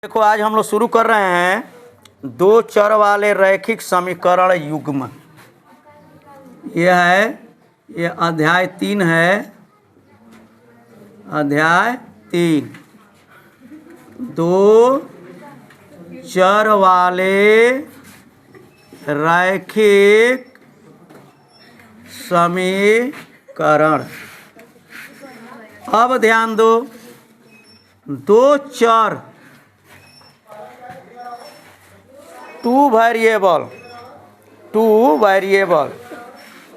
देखो आज हम लोग शुरू कर रहे हैं दो चर वाले रैखिक समीकरण युग्म। ये अध्याय 3 है। अध्याय 3 दो चर वाले रैखिक समीकरण। अब ध्यान दो, दो चर टू वेरिएबल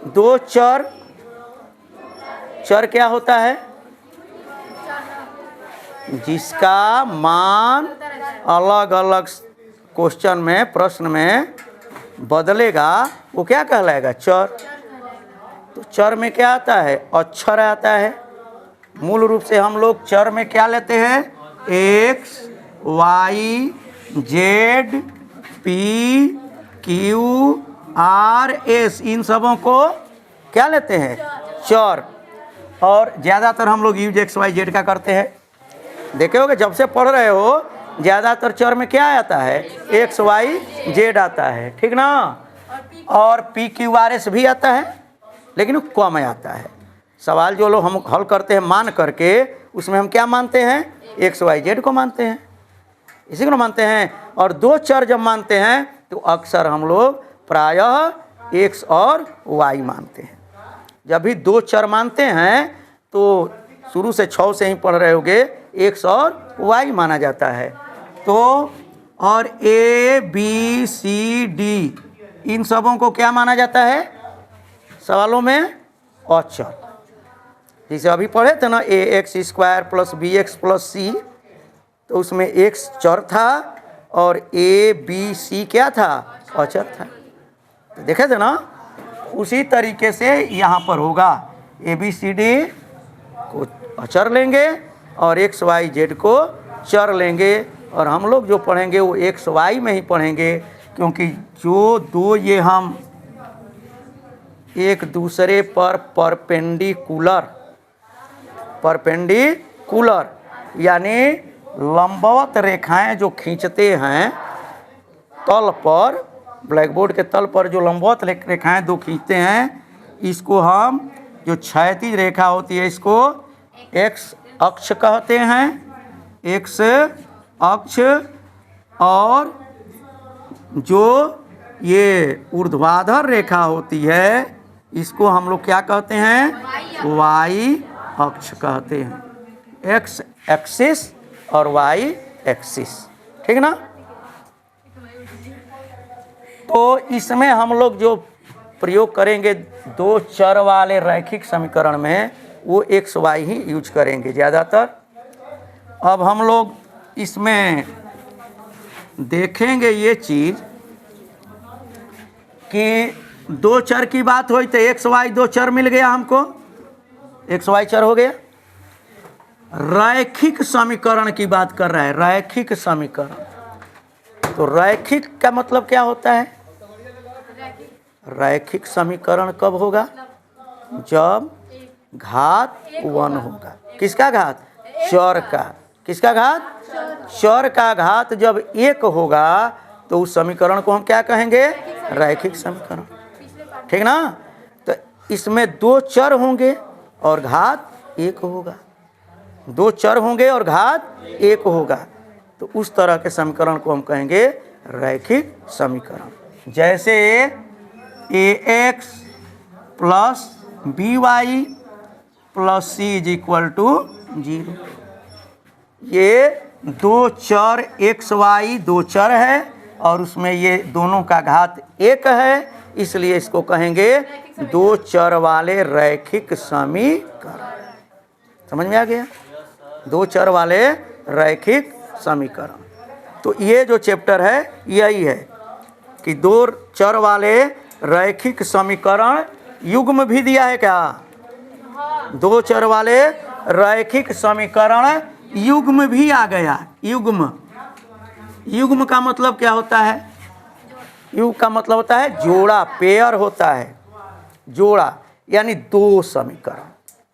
दो चर क्या होता है? जिसका मान अलग अलग क्वेश्चन में, प्रश्न में बदलेगा वो क्या कहलाएगा? चर। तो चर में क्या आता है? अक्षर आता है। मूल रूप से हम लोग चर में क्या लेते हैं? X, Y, Z, P, Q, R, S, इन सबों को क्या लेते हैं? चर। और ज़्यादातर हम लोग यूज एक्स वाई जेड का करते हैं। देखे होगे जब से पढ़ रहे हो ज़्यादातर चर में क्या आता है? एक्स वाई जेड आता है, ठीक ना? और पी क्यू आर एस भी आता है, लेकिन वो कम आता है। सवाल जो लोग हम हल करते हैं मान करके, उसमें हम क्या मानते हैं? एक्स वाई जेड को मानते हैं, इसी को मानते हैं। और दो चर जब मानते हैं तो अक्सर हम लोग प्रायः एक्स और वाई मानते हैं। जब भी दो चर मानते हैं तो शुरू से 6 से ही पढ़ रहे होगे, एक्स और वाई माना जाता है। तो और ए बी सी डी इन सबों को क्या माना जाता है सवालों में? अचर। जैसे अभी पढ़े थे ना, A X square plus B X plus C, तो उसमें एक्स चर था और ए बी सी क्या था? अचर था। तो देखे थे ना, उसी तरीके से यहाँ पर होगा। ए बी सी डी को अचर लेंगे और एक्स वाई जेड को चर लेंगे। और हम लोग जो पढ़ेंगे वो एक्स वाई में ही पढ़ेंगे, क्योंकि जो दो ये हम एक दूसरे पर परपेंडिकुलर यानी लंबवत रेखाएं जो खींचते हैं तल पर, ब्लैक बोर्ड के तल पर जो लंबवत रेखाएं दो खींचते हैं, इसको हम जो क्षैतिज रेखा होती है इसको एक्स अक्ष कहते हैं। एक्स अक्ष। और जो ये ऊर्ध्वाधर रेखा होती है इसको हम लोग क्या कहते हैं? वाई अक्ष कहते हैं। एक्स एक्सिस और वाई एक्सिस, ठीक ना? तो इसमें हम लोग जो प्रयोग करेंगे दो चर वाले रैखिक समीकरण में, वो एक्स वाई ही यूज करेंगे ज़्यादातर। अब हम लोग इसमें देखेंगे ये चीज़ कि दो चर की बात हुई तो एक्स वाई दो चर मिल गया हमको, एक्स वाई चर हो गया। रैखिक समीकरण की बात कर रहा है, रैखिक समीकरण। तो रैखिक का मतलब क्या होता है? रैखिक समीकरण कब होगा? जब घात 1 होगा। किसका घात? चर का। किसका घात? चर का घात जब 1 होगा तो उस समीकरण को हम क्या कहेंगे? रैखिक समीकरण, ठीक ना? तो इसमें दो चर होंगे और घात 1 होगा। दो चर होंगे और घात 1 होगा, तो उस तरह के समीकरण को हम कहेंगे रैखिक समीकरण। जैसे A X plus B Y plus C is equal to 0। ये दो चर एक्स वाई दो चर है और उसमें ये दोनों का घात 1 है, इसलिए इसको कहेंगे दो चर वाले रैखिक समीकरण। समझ में आ गया? दो चर वाले रैखिक समीकरण। तो ये जो चैप्टर है यही है कि दो चर वाले रैखिक समीकरण युग्म भी दिया है क्या? दो चर वाले रैखिक समीकरण युग्म भी आ गया। युग्म, युग्म का मतलब क्या होता है? युग्म का मतलब होता है जोड़ा, पेयर होता है। जोड़ा यानी दो समीकरण,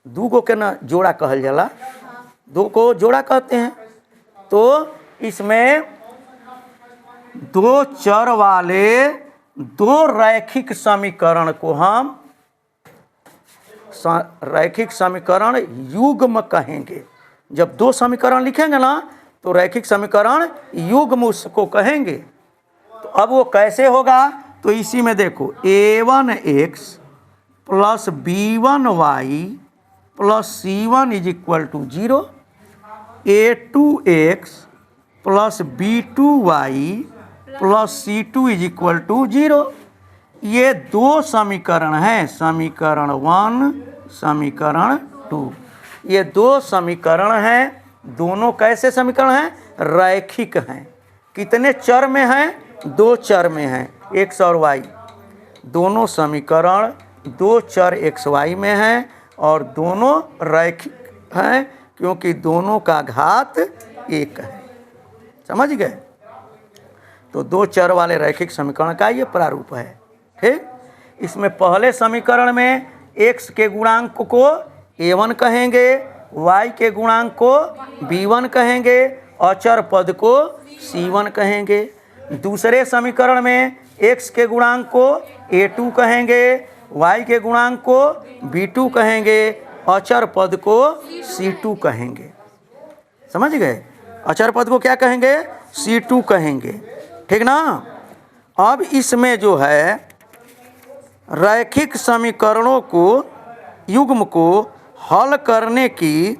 दो को के ना जोड़ा कहल जाला, दो को जोड़ा कहते हैं। तो इसमें दो चर वाले दो रैखिक समीकरण को हम रैखिक समीकरण युग्म कहेंगे। जब दो समीकरण लिखेंगे ना तो रैखिक समीकरण युग्म उसको कहेंगे। तो अब वो कैसे होगा, तो इसी में देखो a1x plus b1y plus c1 is equal to 0, a2x plus b2y plus c2 is equal to 0। ये दो समीकरण हैं, समीकरण 1 समीकरण 2। ये दो समीकरण हैं, दोनों कैसे समीकरण हैं, रैखिक हैं। कितने चर में हैं, दो चर में हैं, x और y। दोनों समीकरण दो चर x y में हैं और दोनों रैखिक हैं क्योंकि दोनों का घात 1 है। समझ गए। तो दो चर वाले रैखिक समीकरण का ये प्रारूप है। ठीक, इसमें पहले समीकरण में x के गुणांक को a1 कहेंगे, y के गुणांक को b1 कहेंगे, अचर पद को c1 कहेंगे। दूसरे समीकरण में x के गुणांक को a2 कहेंगे, y के गुणांक को b2 कहेंगे, अचर पद को c2 कहेंगे। समझ गए। अचर पद को क्या कहेंगे, c2 कहेंगे। ठीक ना। अब इसमें जो है रैखिक समीकरणों को युग्म को हल करने की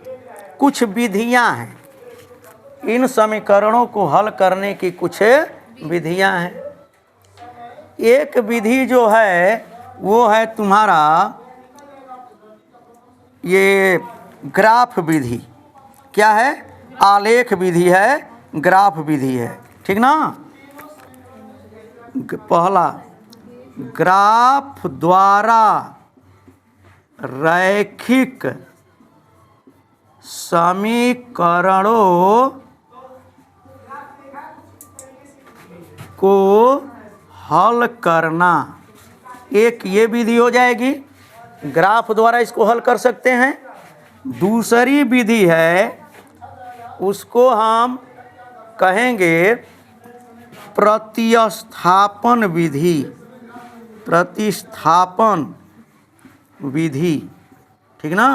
कुछ विधियां हैं। इन समीकरणों को हल करने की कुछ विधियां हैं। एक विधि जो है वो है तुम्हारा ये ग्राफ विधि। क्या है, आलेख विधि है, ग्राफ विधि है। ठीक ना। पहला, ग्राफ द्वारा रैखिक समीकरणों को हल करना। एक ये विधि हो जाएगी, ग्राफ द्वारा इसको हल कर सकते हैं। दूसरी विधि है, उसको हम कहेंगे प्रतिस्थापन विधि। प्रतिस्थापन विधि। ठीक ना।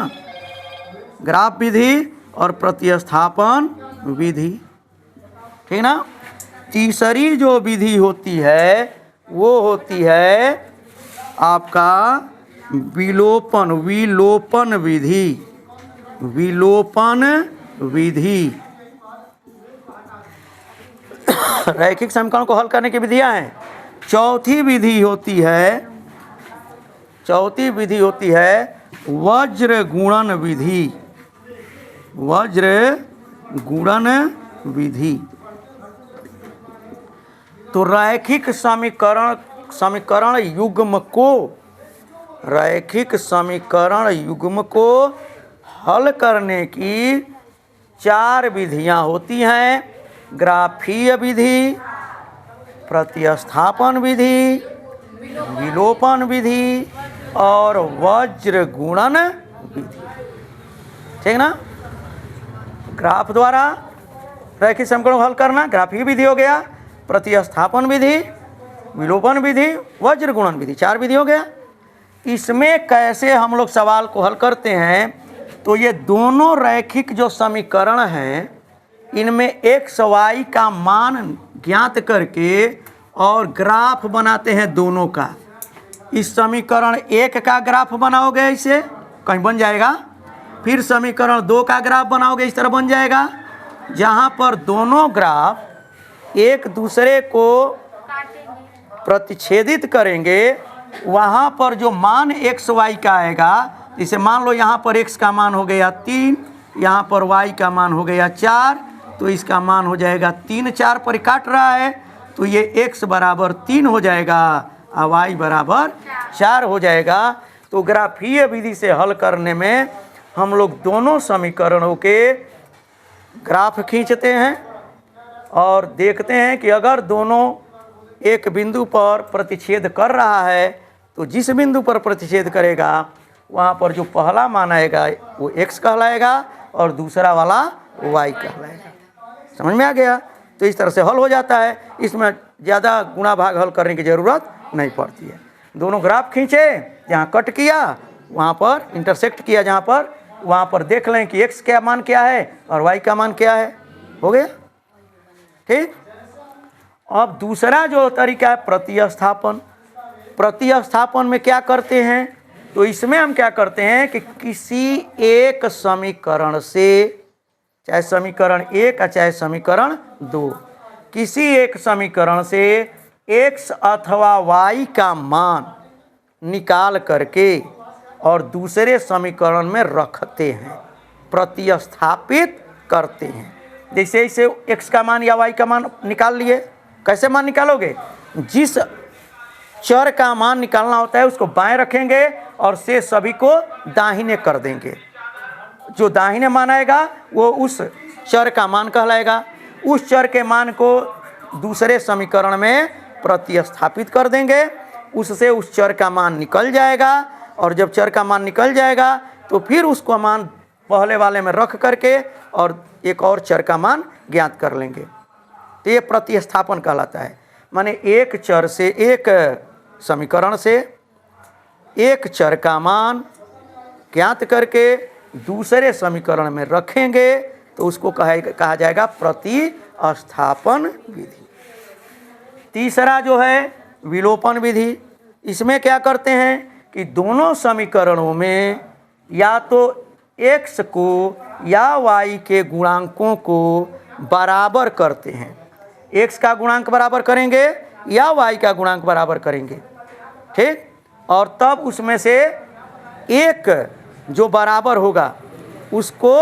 ग्राफ विधि और प्रतिस्थापन विधि। ठीक ना। तीसरी जो विधि होती है वो होती है आपका विलोपन विधि। विलोपन विधि। रैखिक समीकरण को हल करने की विधियां हैं। चौथी विधि होती है वज्र गुणन विधि। वज्र गुणन विधि। तो रैखिक समीकरण युग्म को रैखिक समीकरण युग्म को हल करने की 4 विधियां होती हैं। ग्राफीय विधि, प्रतिस्थापन विधि, विलोपन विधि और वज्र गुणन विधि। ठीक ना। ग्राफ द्वारा रैखिक समीकरण हल करना ग्राफीय विधि हो गया, प्रतिस्थापन विधि, विलोपन विधि, वज्र गुणन विधि। 4 विधि हो गया। इसमें कैसे हम लोग सवाल को हल करते हैं, तो ये दोनों रैखिक जो समीकरण हैं इनमें x y का मान ज्ञात करके और ग्राफ बनाते हैं दोनों का। इस समीकरण 1 का ग्राफ बनाओगे ऐसे कहीं बन जाएगा, फिर समीकरण 2 का ग्राफ बनाओगे इस तरह बन जाएगा, जहाँ पर दोनों ग्राफ एक दूसरे को प्रतिच्छेदित करेंगे। वहाँ पर जो मान x y का आएगा, जैसे मान लो यहाँ पर x का मान हो गया 3, यहाँ पर y का मान हो गया 4, तो इसका मान हो जाएगा 3, 4 पर काट रहा है तो ये x बराबर 3 हो जाएगा और y बराबर 4 हो जाएगा। तो ग्राफीय विधि से हल करने में हम लोग दोनों समीकरणों के ग्राफ खींचते हैं और देखते हैं कि अगर दोनों एक बिंदु पर प्रतिच्छेद कर रहा है तो जिस बिंदु पर प्रतिच्छेद करेगा वहाँ पर जो पहला मान आएगा वो x कहलाएगा और दूसरा वाला y कहलाएगा। समझ में आ गया। तो इस तरह से हल हो जाता है, इसमें ज़्यादा गुणा भाग हल करने की ज़रूरत नहीं पड़ती है। दोनों ग्राफ खींचे, जहाँ कट किया वहाँ पर इंटरसेक्ट किया, जहाँ पर वहाँ पर देख लें कि x का मान क्या है और y का मान क्या है, हो गया। ठीक। अब दूसरा जो तरीका है प्रतिस्थापन। प्रतिस्थापन में क्या करते हैं, तो इसमें हम क्या करते हैं कि किसी एक समीकरण से, चाहे समीकरण 1 या चाहे समीकरण 2, किसी एक समीकरण से x अथवा y का मान निकाल करके और दूसरे समीकरण में रखते हैं, प्रतिस्थापित करते हैं। जैसे इसे x का मान या y का मान निकाल लिए। कैसे मान निकालोगे, जिस चर का मान निकालना होता है उसको बाएं रखेंगे और से सभी को दाहिने कर देंगे। जो दाहिने मान आएगा वो उस चर का मान कहलाएगा। उस चर के मान को दूसरे समीकरण में प्रतिस्थापित कर देंगे, उससे उस चर का मान निकल जाएगा। और जब चर का मान निकल जाएगा तो फिर उसको मान पहले वाले में रख करके और एक और चर का मान ज्ञात कर लेंगे। तो ये प्रतिस्थापन कहलाता है। माने एक चर से, एक समीकरण से एक चर का मान ज्ञात करके दूसरे समीकरण में रखेंगे तो उसको कहा जाएगा प्रतिस्थापन विधि। तीसरा जो है विलोपन विधि। इसमें क्या करते हैं कि दोनों समीकरणों में या तो x को या y के गुणांकों को बराबर करते हैं। x का गुणांक बराबर करेंगे या y का गुणांक बराबर करेंगे। ठीक। और तब उसमें से एक जो बराबर होगा उसको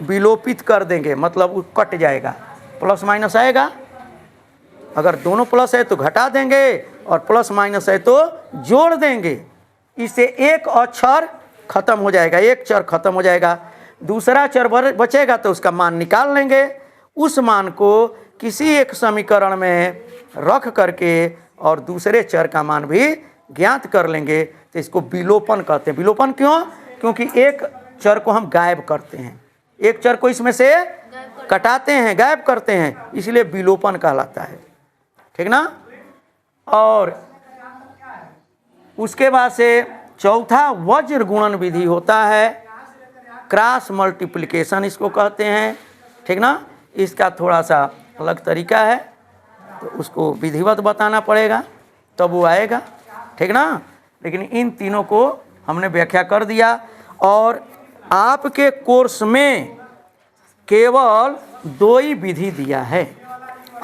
विलोपित कर देंगे, मतलब वो कट जाएगा, प्लस माइनस आएगा। अगर दोनों प्लस है तो घटा देंगे और प्लस माइनस है तो जोड़ देंगे। इससे एक अक्षर खत्म हो जाएगा, एक चर खत्म हो जाएगा। दूसरा चर बचेगा तो उसका मान निकाल लेंगे। उस मान को किसी एक समीकरण में रख करके और दूसरे चर का मान भी ज्ञात कर लेंगे। तो इसको विलोपन कहते हैं। विलोपन क्यों? क्योंकि एक चर को हम गायब करते हैं, एक चर को इसमें से कटाते हैं, गायब करते हैं, इसलिए विलोपन कहलाता है। ठीक ना। और उसके बाद से चौथा वज्र गुणन विधि होता है, क्रॉस मल्टीप्लिकेशन इसको कहते हैं। ठीक ना। इसका थोड़ा सा अलग तरीका है, तो उसको विधिवत बताना पड़ेगा तब वो आएगा। ठीक ना। लेकिन इन तीनों को हमने व्याख्या कर दिया और आपके कोर्स में केवल 2 ही विधि दिया है।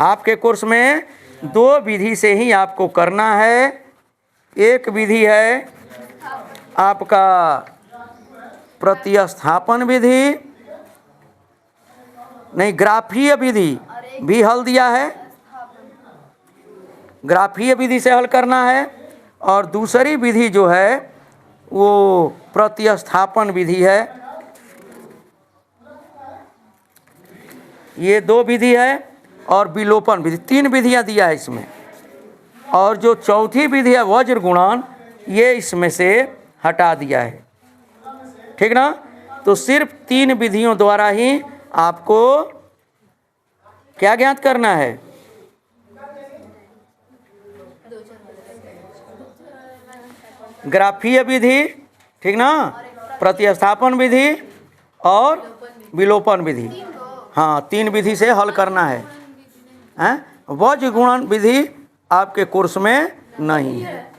आपके कोर्स में 2 विधि से ही आपको करना है। एक विधि है आपका प्रतिस्थापन विधि, नहीं ग्राफीय विधि भी हल दिया है, ग्राफीय विधि से हल करना है। और दूसरी विधि जो है वो प्रतिस्थापन विधि है। ये 2 विधि है और विलोपन विधि, 3 विधियां दिया है इसमें। और जो चौथी विधि है वज्र गुणन, ये इसमें से हटा दिया है। ठीक ना। तो सिर्फ 3 विधियों द्वारा ही आपको क्या ज्ञात करना है, ग्राफीय विधि, ठीक ना, प्रतिस्थापन विधि और विलोपन विधि। हाँ, 3 विधि से हल करना है। वज्र गुणन विधि आपके कोर्स में नहीं है,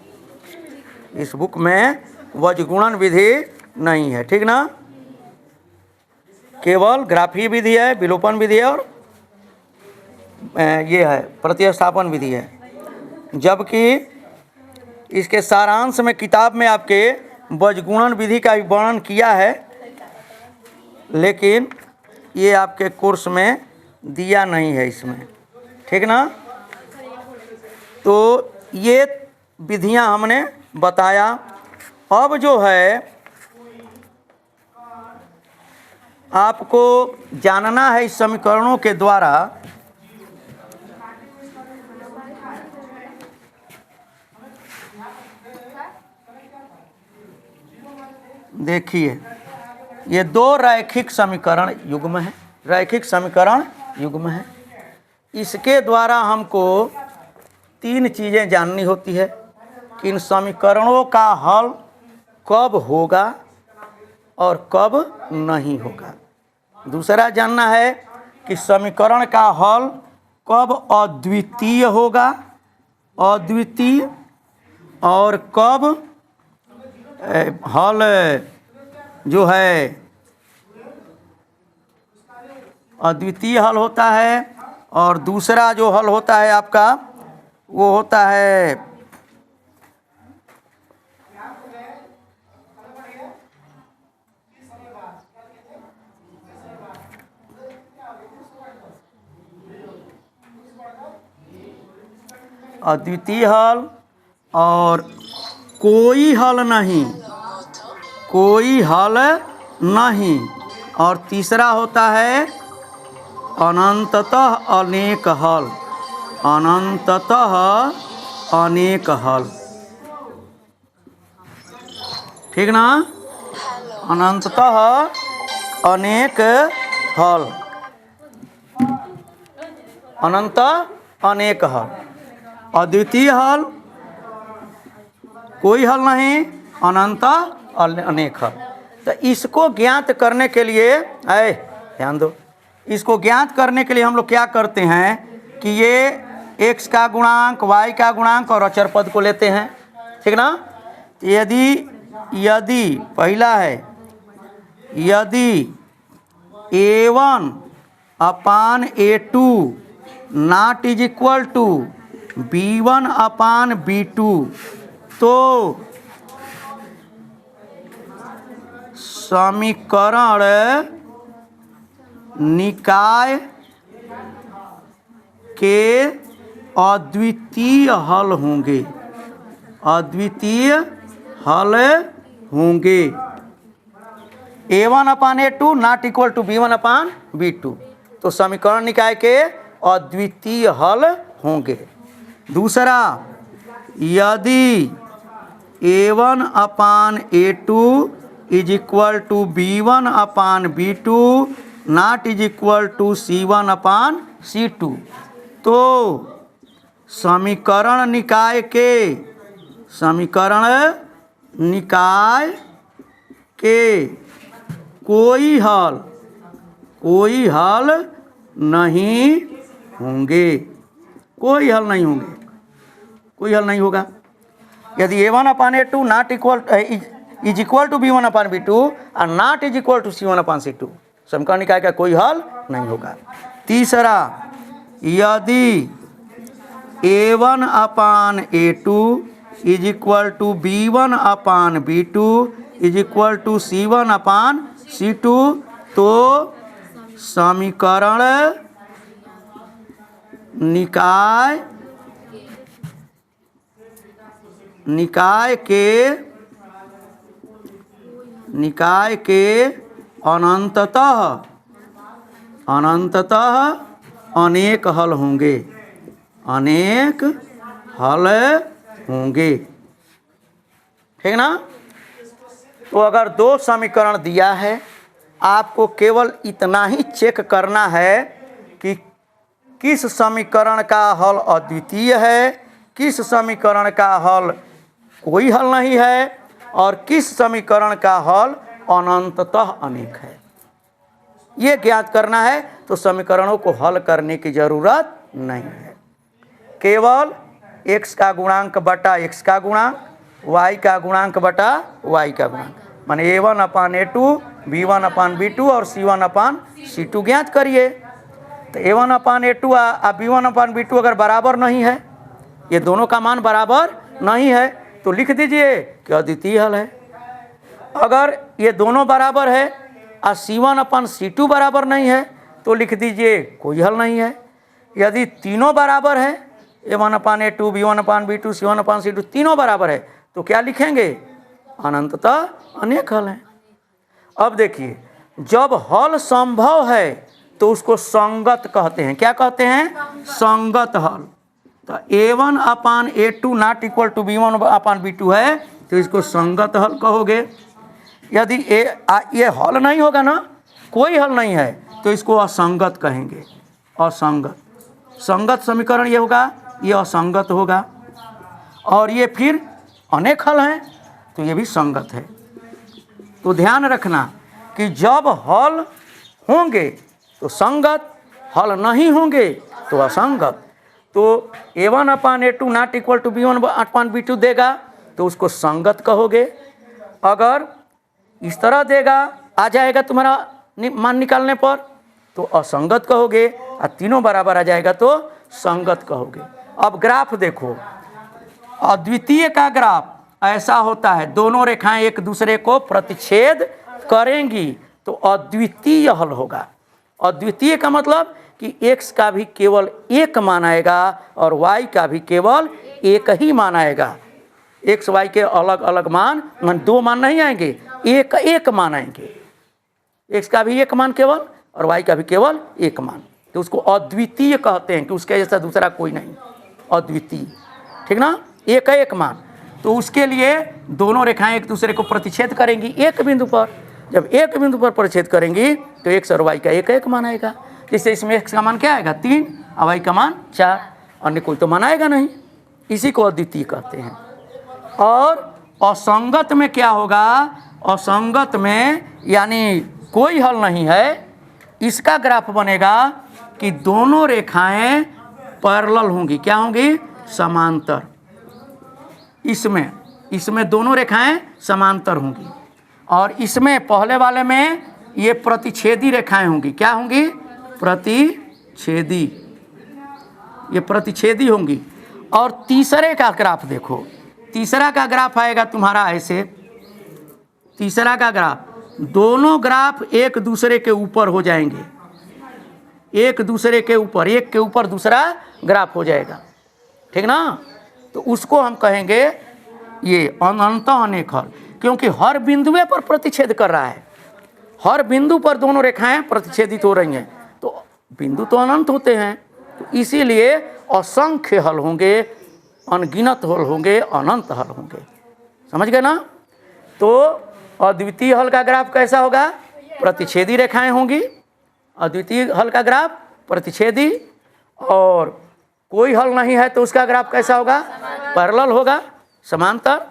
इस बुक में वज्र गुणन विधि नहीं है। ठीक ना। केवल ग्राफीय विधि है, विलोपन विधि है और ये है प्रतिस्थापन विधि है। जबकि इसके सारांश में किताब में आपके वज्र गुणन विधि का भी वर्णन किया है, लेकिन ये आपके कोर्स में दिया नहीं है इसमें। ठीक ना। तो ये विधियां हमने बताया। अब जो है आपको जानना है इस समीकरणों के द्वारा देखिए, ये 2 रैखिक समीकरण युग्म है, रैखिक समीकरण युग्म है। इसके द्वारा हमको तीन चीज़ें जाननी होती है कि इन समीकरणों का हल कब होगा और कब नहीं होगा। दूसरा जानना है कि समीकरण का हल कब अद्वितीय होगा, अद्वितीय, और कब हल जो है अद्वितीय हल होता है, और दूसरा जो हल होता है आपका वो होता है अद्वितीय हल और कोई हल नहीं, कोई हल नहीं, और तीसरा होता है अनंततः अनेक हल, अनंततः अनेक हल। ठीक ना? अनंततः अनेक हल, अनंत अनेक हल। अद्वितीय हल, कोई हल नहीं, अनंत अनेक हल। तो इसको ज्ञात करने के लिए ध्यान दो, इसको ज्ञात करने के लिए हम लोग क्या करते हैं कि ये x का गुणांक, y का गुणांक और अचर पद को लेते हैं। ठीक ना? यदि पहला है यदि a1 upon a2 not is equal to b1 upon b2, तो समीकरण निकाय के अद्वितीय हल होंगे, अद्वितीय हल होंगे। a1 upon a2 not equal to b1 upon b2, तो समीकरण निकाय के अद्वितीय हल होंगे। दूसरा, यदि a1 upon a2 is equal to b1 upon b2 not is equal to c1 upon c2, तो समीकरण निकाय के, समीकरण निकाय के कोई हल नहीं होंगे, कोई हल नहीं होंगे, कोई हल नहीं होगा। यदि a1 upon a2 not equal is equal to b1 upon b2 और not is equal to c1 upon c2, समीकरण निकाय का कोई हल नहीं होगा। तीसरा, यदि a1 upon a2 is equal to b1 upon b2 is equal to c1 upon c2, तो समीकरण निकाय के अनंततः अनेक हल होंगे, अनेक हल होंगे। ठीक ना? तो अगर दो समीकरण दिया है, आपको केवल इतना ही चेक करना है कि किस समीकरण का हल अद्वितीय है, किस समीकरण का हल कोई हल नहीं है, और किस समीकरण का हल अनंततः अनेक है। ये ज्ञात करना है तो समीकरणों को हल करने की जरूरत नहीं है। केवल x का गुणांक बटा x का गुणांक, y का गुणांक बटा y का गुणांक, माने a1 upon a2, b1 upon b2 और c1 अपान c2 ज्ञात करिए। तो a1 अपान a2 और b1 अपान b2 अगर बराबर नहीं है, ये दोनों का मान बराबर नहीं है, तो लिख दीजिए कि अद्वितीय हल है। अगर ये दोनों बराबर है और c1 अपान c2 बराबर नहीं है, तो लिख दीजिए कोई हल नहीं है। यदि तीनों बराबर है, a1 upon a2, b1 upon b2, c1 upon c2 तीनों बराबर है, तो क्या लिखेंगे? अनंततः अनेक हल हैं। अब देखिए, जब हल संभव है तो उसको संगत कहते हैं। क्या कहते हैं? संगत हल। तो a1 upon a2 not equal to b1 upon b2 है, तो इसको संगत हल कहोगे। यदि ये हल नहीं होगा ना, कोई हल नहीं है, तो इसको असंगत कहेंगे। असंगत, संगत समीकरण ये होगा, ये असंगत होगा। और ये फिर अनेक हल हैं तो ये भी संगत है। तो ध्यान रखना कि जब हल होंगे तो संगत, हल नहीं होंगे तो असंगत। तो a1/a2 not equal to b1/b2 देगा तो उसको संगत कहोगे। अगर इस तरह देगा, आ जाएगा तुम्हारा मान निकालने पर, तो असंगत कहोगे। और तीनों बराबर आ जाएगा तो संगत कहोगे। अब ग्राफ देखो, अद्वितीय का ग्राफ ऐसा होता है, दोनों रेखाएं एक दूसरे को प्रतिच्छेद करेंगी तो अद्वितीय हल होगा। अद्वितीय का मतलब कि x का भी केवल एक मान आएगा और y का भी केवल एक ही मान आएगा। x y के अलग अलग मान, दो मान नहीं आएंगे, एक एक मान आएंगे। x का भी एक मान केवल और y का भी केवल एक मान, तो उसको अद्वितीय कहते हैं कि उसके जैसा दूसरा कोई नहीं, अद्वितीय। ठीक ना, एक एक मान। तो उसके लिए दोनों रेखाएं एक दूसरे को प्रतिच्छेद करेंगी एक बिंदु पर। जब एक बिंदु पर प्रतिच्छेद करेंगी तो x और y का एक एक मान आएगा। जैसे इसमें x का मान क्या आएगा 3 और y का मान 4, अन्य कोई तो मान आएगा नहीं, इसी को अद्वितीय कहते हैं। और असंगत में क्या होगा, असंगत में यानी कोई हल नहीं है, इसका ग्राफ बनेगा कि दोनों रेखाएं पैरेलल होंगी। क्या होंगी, समांतर। इसमें दोनों रेखाएं समांतर होंगी और इसमें पहले वाले में ये प्रतिच्छेदी रेखाएं होंगी। क्या होंगी, प्रतिच्छेदी, ये प्रतिच्छेदी होंगी। और तीसरे का ग्राफ देखो, तीसरा का ग्राफ आएगा तुम्हारा ऐसे, तीसरा का ग्राफ, दोनों ग्राफ एक दूसरे के ऊपर हो जाएंगे, एक दूसरे के ऊपर, एक के ऊपर दूसरा ग्राफ हो जाएगा। ठीक ना, तो उसको हम कहेंगे ये अनंतः अनेक हल, क्योंकि हर बिंदुए पर प्रतिच्छेद कर रहा है, हर बिंदु पर दोनों रेखाएं प्रतिच्छेदित हो रही हैं, तो बिंदु तो अनंत होते हैं, तो इसीलिए असंख्य हल होंगे, अनगिनत हल होंगे, अनंत हल होंगे। समझ गए ना। तो अद्वितीय हल का ग्राफ कैसा होगा, प्रतिच्छेदी रेखाएं होंगी। अद्वितीय हल का ग्राफ प्रतिच्छेदी, और कोई हल नहीं है तो उसका ग्राफ कैसा होगा, पैरेलल होगा, समांतर।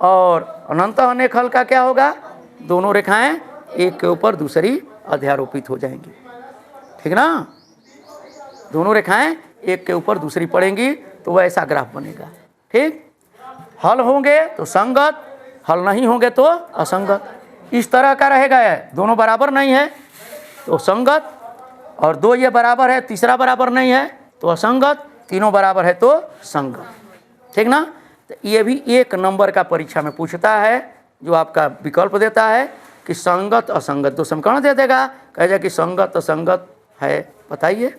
और अनंतः अनेक हल का क्या होगा, दोनों रेखाएं एक के ऊपर दूसरी अध्यारोपित हो जाएंगी। ठीक ना, दोनों रेखाएं एक के ऊपर दूसरी पड़ेंगी तो वह ऐसा ग्राफ बनेगा। ठीक, हल होंगे तो संगत, हल नहीं होंगे तो असंगत। इस तरह का रहेगा, दोनों बराबर नहीं है तो संगत, और दो ये बराबर है, तीसरा बराबर नहीं है तो असंगत, तीनों बराबर है तो संगत। ठीक ना, तो ये भी एक नंबर का परीक्षा में पूछता है, जो आपका विकल्प देता है कि संगत असंगत, दो समीकरण दे देगा, कहेगा कि संगत असंगत है बताइए,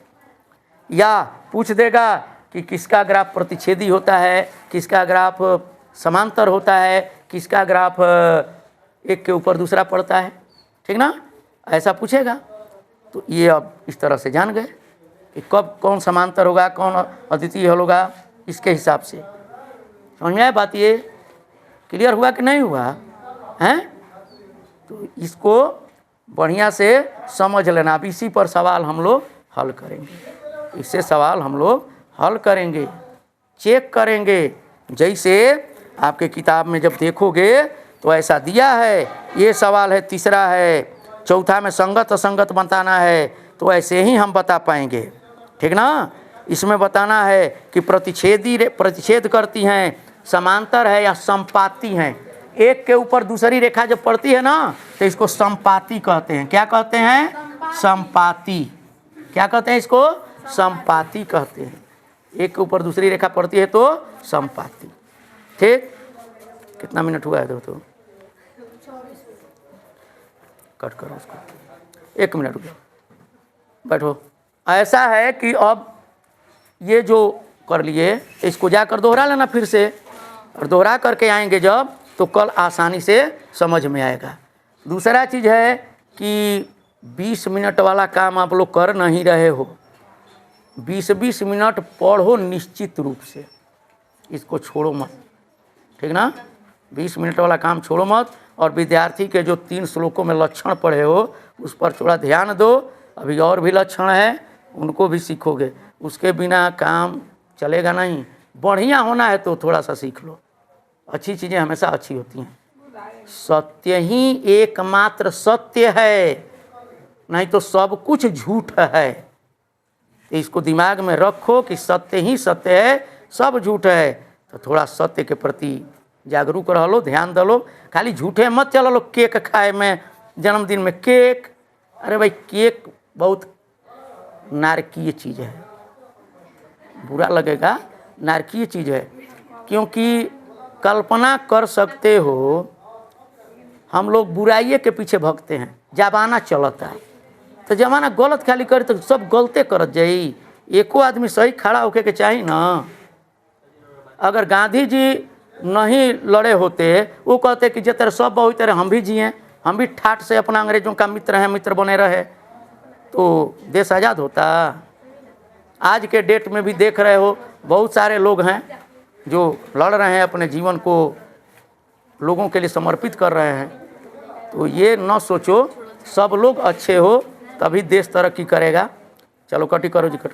या पूछ देगा कि किसका ग्राफ प्रतिच्छेदी होता है, किसका ग्राफ समांतर होता है, किसका ग्राफ एक के ऊपर दूसरा पड़ता है। ठीक ना, ऐसा पूछेगा। तो ये अब इस तरह से जान गए कि कब कौन समांतर होगा, कौन अद्वितीय हल होगा, इसके हिसाब से। समझ में आया बात, ये क्लियर हुआ कि नहीं हुआ हैं। तो इसको बढ़िया से समझ लेना। अब इसी पर सवाल हम लोग हल करेंगे, इससे सवाल हम लोग हल करेंगे, चेक करेंगे। जैसे आपके किताब में जब देखोगे तो ऐसा दिया है, ये सवाल है, तीसरा है, चौथा में संगत असंगत बताना है, तो ऐसे ही हम बता पाएंगे। ठीक ना, इसमें बताना है कि प्रतिच्छेद करती हैं, समांतर है या संपाती हैं। एक के ऊपर दूसरी रेखा जब पड़ती है ना तो इसको संपाती कहते हैं। क्या कहते हैं, संपाती। क्या कहते हैं इसको, संपाती कहते हैं। एक के ऊपर दूसरी रेखा पड़ती है तो संपाती। ठीक, कितना मिनट हुआ है दोस्तों, कट करो उसको, 1 मिनट रुको, बैठो। ऐसा है कि अब ये जो कर लिए इसको जाकर दोहरा लेना फिर से, और दोहरा करके आएंगे जब तो कल आसानी से समझ में आएगा। दूसरा चीज़ है कि 20 मिनट वाला काम आप लोग कर नहीं रहे हो, 20-20 मिनट पढ़ो निश्चित रूप से, इसको छोड़ो मत। ठीक ना, 20 मिनट वाला काम छोड़ो मत। और विद्यार्थी के जो 3 श्लोकों में लक्षण पढ़े हो उस पर थोड़ा ध्यान दो। अभी और भी लक्षण है, उनको भी सीखोगे, उसके बिना काम चलेगा नहीं। बढ़िया होना है तो थोड़ा सा सीख लो, अच्छी चीज़ें हमेशा अच्छी होती हैं। सत्य ही एकमात्र सत्य है, नहीं तो सब कुछ झूठ है। तो इसको दिमाग में रखो कि सत्य ही सत्य है, सब झूठ है। तो थोड़ा सत्य के प्रति जागरूक रह लो, ध्यान दे लो। खाली झूठे मत चलो लो केक खाए में, जन्मदिन में केक। अरे भाई केक बहुत नारकीय चीज़ है, बुरा लगेगा, नारकीय चीज़ है। क्योंकि कल्पना कर सकते हो, हम लोग बुराइये के पीछे भगते हैं, जमाना चलता है तो जमाना गलत खाली करे तो सब गलते करत जाई। एको आदमी सही खड़ा होके के चाहिए ना। अगर गांधी जी नहीं लड़े होते, वो कहते कि जिस तरह सब बहुत तरह हम भी जिए, हम भी ठाठ से अपना अंग्रेजों का मित्र हैं, मित्र बने रहे, तो देश आज़ाद होता। आज के डेट में भी देख रहे हो बहुत सारे लोग हैं जो लड़ रहे हैं, अपने जीवन को लोगों के लिए समर्पित कर रहे हैं। तो ये न सोचो सब लोग अच्छे हो तभी देश तरक्की करेगा। चलो कटी करो जी, कट।